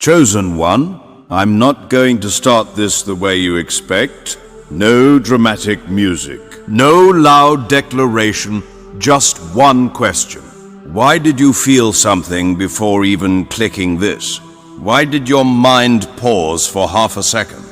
Chosen one, I'm not going to start this the way you expect. No dramatic music, no loud declaration, just one question. Why did you feel something before even clicking this? Why did your mind pause for half a second?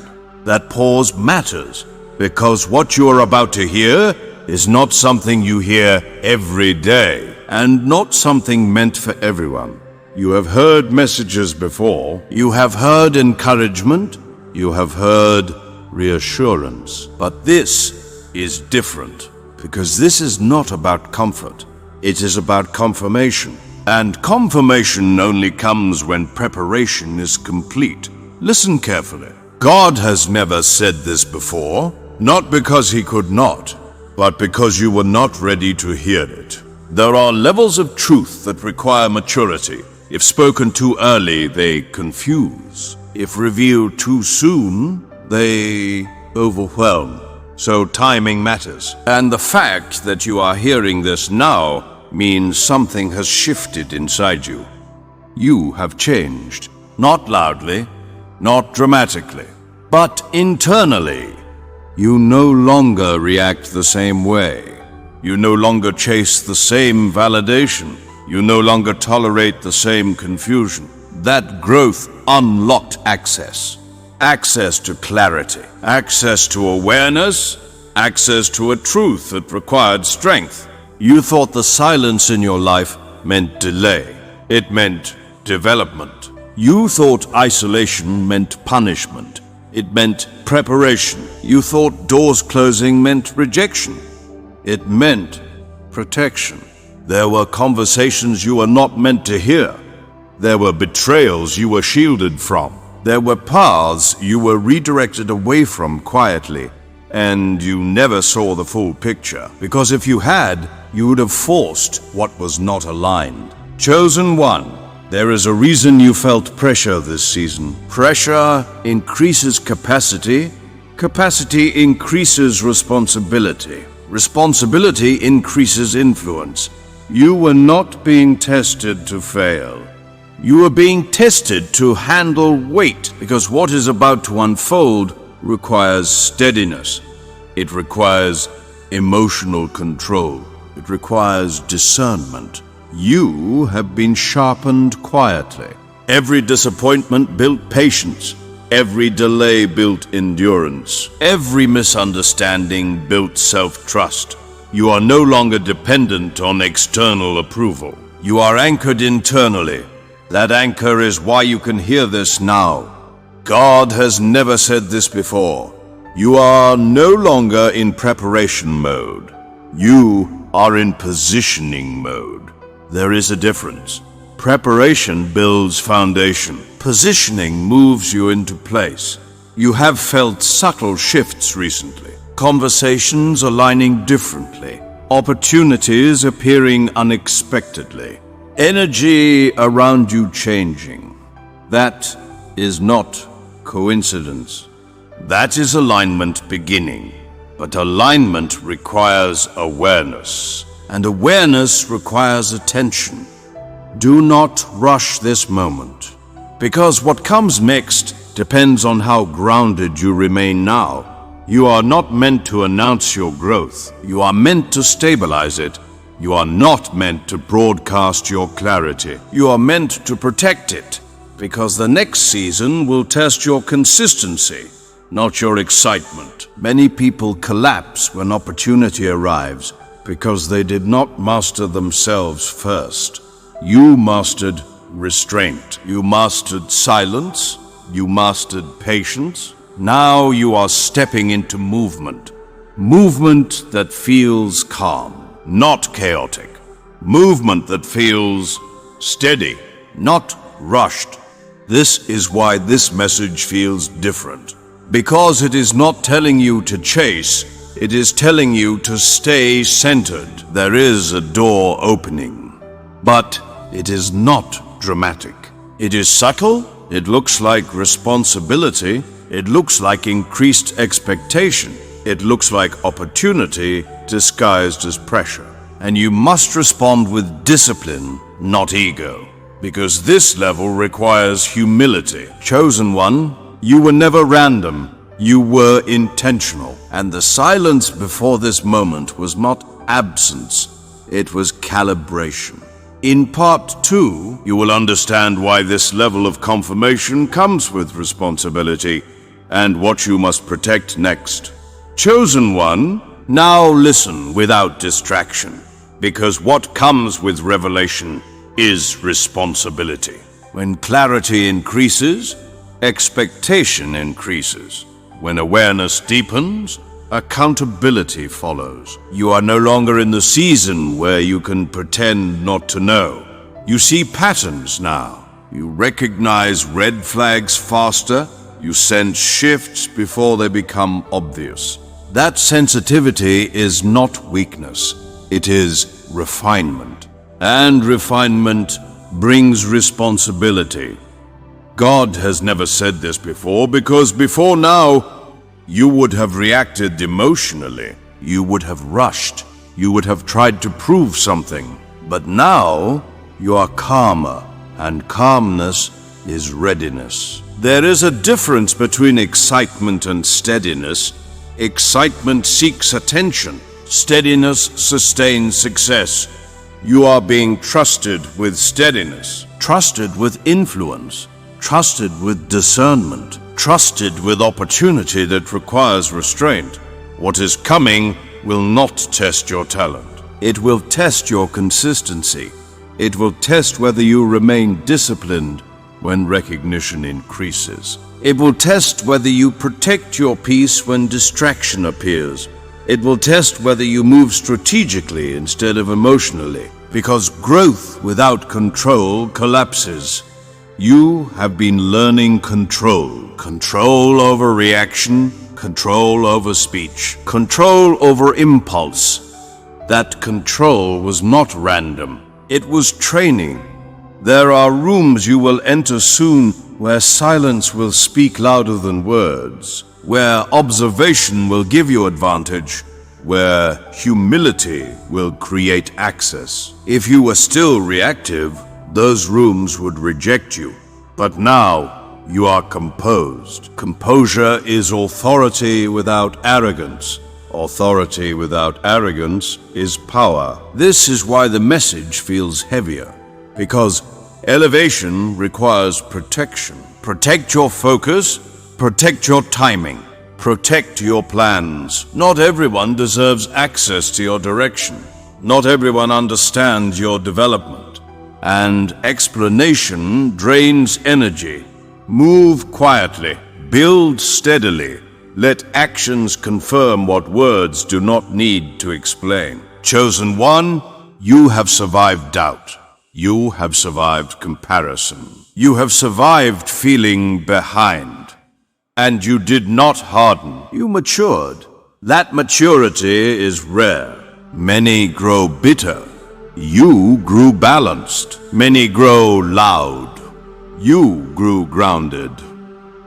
That pause matters, because what you are about to hear is not something you hear every day, and not something meant for everyone. You have heard messages before. You have heard encouragement. You have heard reassurance. But this is different, because this is not about comfort. It is about confirmation. And confirmation only comes when preparation is complete. Listen carefully. God has never said this before, not because he could not, but because you were not ready to hear it. There are levels of truth that require maturity. If spoken too early, they confuse. If revealed too soon, they overwhelm. So timing matters. And the fact that you are hearing this now means something has shifted inside you. You have changed. Not loudly, not dramatically, but internally. You no longer react the same way. You no longer chase the same validation. You no longer tolerate the same confusion. That growth unlocked access. Access to clarity. Access to awareness. Access to a truth that required strength. You thought the silence in your life meant delay. It meant development. You thought isolation meant punishment. It meant preparation. You thought doors closing meant rejection. It meant protection. There were conversations you were not meant to hear. There were betrayals you were shielded from. There were paths you were redirected away from quietly, and you never saw the full picture, because if you had, you would have forced what was not aligned. Chosen one, there is a reason you felt pressure this season. Pressure increases capacity. Capacity increases responsibility. Responsibility increases influence. You were not being tested to fail. You were being tested to handle weight, because what is about to unfold requires steadiness. It requires emotional control. It requires discernment. You have been sharpened quietly. Every disappointment built patience. Every delay built endurance. Every misunderstanding built self-trust. You are no longer dependent on external approval. You are anchored internally. That anchor is why you can hear this now. God has never said this before. You are no longer in preparation mode. You are in positioning mode. There is a difference. Preparation builds foundation. Positioning moves you into place. You have felt subtle shifts recently. Conversations aligning differently. Opportunities appearing unexpectedly. Energy around you changing. That is not coincidence. That is alignment beginning. But alignment requires awareness. And awareness requires attention. Do not rush this moment, because what comes next depends on how grounded you remain now. You are not meant to announce your growth. You are meant to stabilize it. You are not meant to broadcast your clarity. You are meant to protect it, because the next season will test your consistency, not your excitement. Many people collapse when opportunity arrives because they did not master themselves first. You mastered restraint. You mastered silence. You mastered patience. Now you are stepping into movement. Movement that feels calm, not chaotic. Movement that feels steady, not rushed. This is why this message feels different. Because it is not telling you to chase, it is telling you to stay centered. There is a door opening, but it is not dramatic. It is subtle. It looks like responsibility. It looks like increased expectation. It looks like opportunity disguised as pressure. And you must respond with discipline, not ego. because this level requires humility. Chosen one, you were never random. You were intentional. And the silence before this moment was not absence, it was calibration. In part 2, you will understand why this level of confirmation comes with responsibility and what you must protect next. Chosen one, now listen without distraction, because what comes with revelation is responsibility. When clarity increases, expectation increases. When awareness deepens, accountability follows. You are no longer in the season where you can pretend not to know. You see patterns now. You recognize red flags faster. You sense shifts before they become obvious. That sensitivity is not weakness. It is refinement. And refinement brings responsibility. God has never said this before, because before now, you would have reacted emotionally. You would have rushed. You would have tried to prove something. But now, you are calmer, and calmness is readiness. There is a difference between excitement and steadiness. Excitement seeks attention. Steadiness sustains success. You are being trusted with steadiness, trusted with influence, trusted with discernment, trusted with opportunity that requires restraint. What is coming will not test your talent. It will test your consistency. It will test whether you remain disciplined when recognition increases. It will test whether you protect your peace when distraction appears. It will test whether you move strategically instead of emotionally, because growth without control collapses. You have been learning control. Control over reaction, control over speech, control over impulse. That control was not random. It was training. There are rooms you will enter soon where silence will speak louder than words, where observation will give you advantage, where humility will create access. If you were still reactive, those rooms would reject you. But now you are composed. Composure is authority without arrogance. Authority without arrogance is power. This is why the message feels heavier, because elevation requires protection. Protect your focus, protect your timing, protect your plans. Not everyone deserves access to your direction. Not everyone understands your development. And explanation drains energy. Move quietly, build steadily. Let actions confirm what words do not need to explain. Chosen one, you have survived doubt. You have survived comparison. You have survived feeling behind. And you did not harden. You matured. That maturity is rare. Many grow bitter. You grew balanced. Many grow loud. You grew grounded.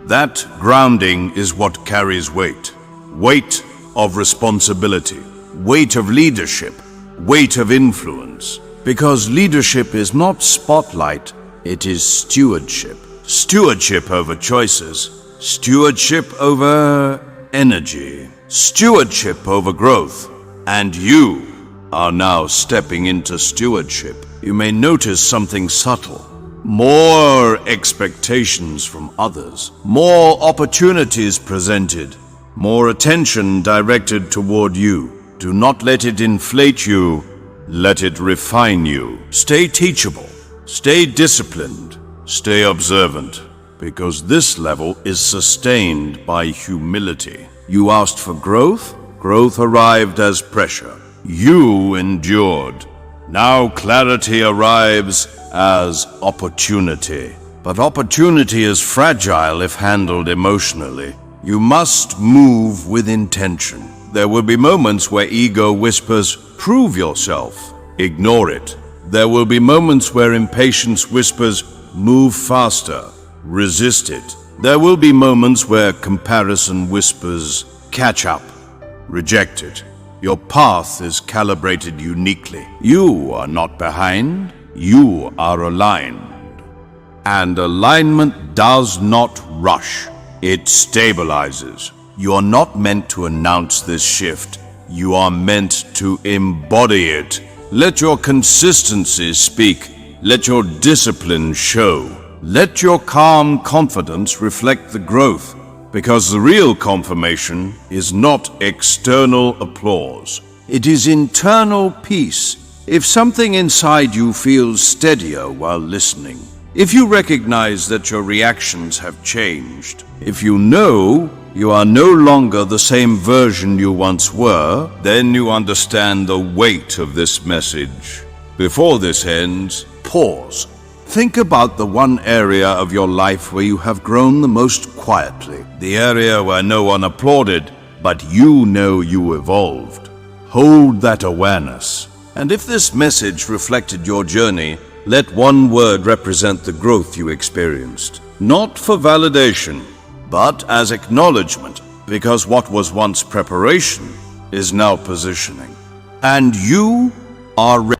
That grounding is what carries weight. Weight of responsibility. Weight of leadership. Weight of influence. Because leadership is not spotlight, it is stewardship. Stewardship over choices. Stewardship over energy. Stewardship over growth. And you are now stepping into stewardship. You may notice something subtle. More expectations from others. More opportunities presented. More attention directed toward you. Do not let it inflate you. Let it refine you. Stay teachable. Stay disciplined. Stay observant. Because this level is sustained by humility. You asked for growth. Growth arrived as pressure. You endured. Now clarity arrives as opportunity. But opportunity is fragile if handled emotionally. You must move with intention. There will be moments where ego whispers, "Prove yourself." Ignore it. There will be moments where impatience whispers, "Move faster." Resist it. There will be moments where comparison whispers, "Catch up." Reject it. Your path is calibrated uniquely. You are not behind. You are aligned. And alignment does not rush. It stabilizes. You are not meant to announce this shift. You are meant to embody it. Let your consistency speak. Let your discipline show. Let your calm confidence reflect the growth, because the real confirmation is not external applause. It is internal peace. If something inside you feels steadier while listening, if you recognize that your reactions have changed, if you know you are no longer the same version you once were, then you understand the weight of this message. Before this ends, pause. Think about the one area of your life where you have grown the most quietly, the area where no one applauded, but you know you evolved. Hold that awareness. And if this message reflected your journey, let one word represent the growth you experienced. Not for validation, but as acknowledgement, because what was once preparation is now positioning. And you are ready.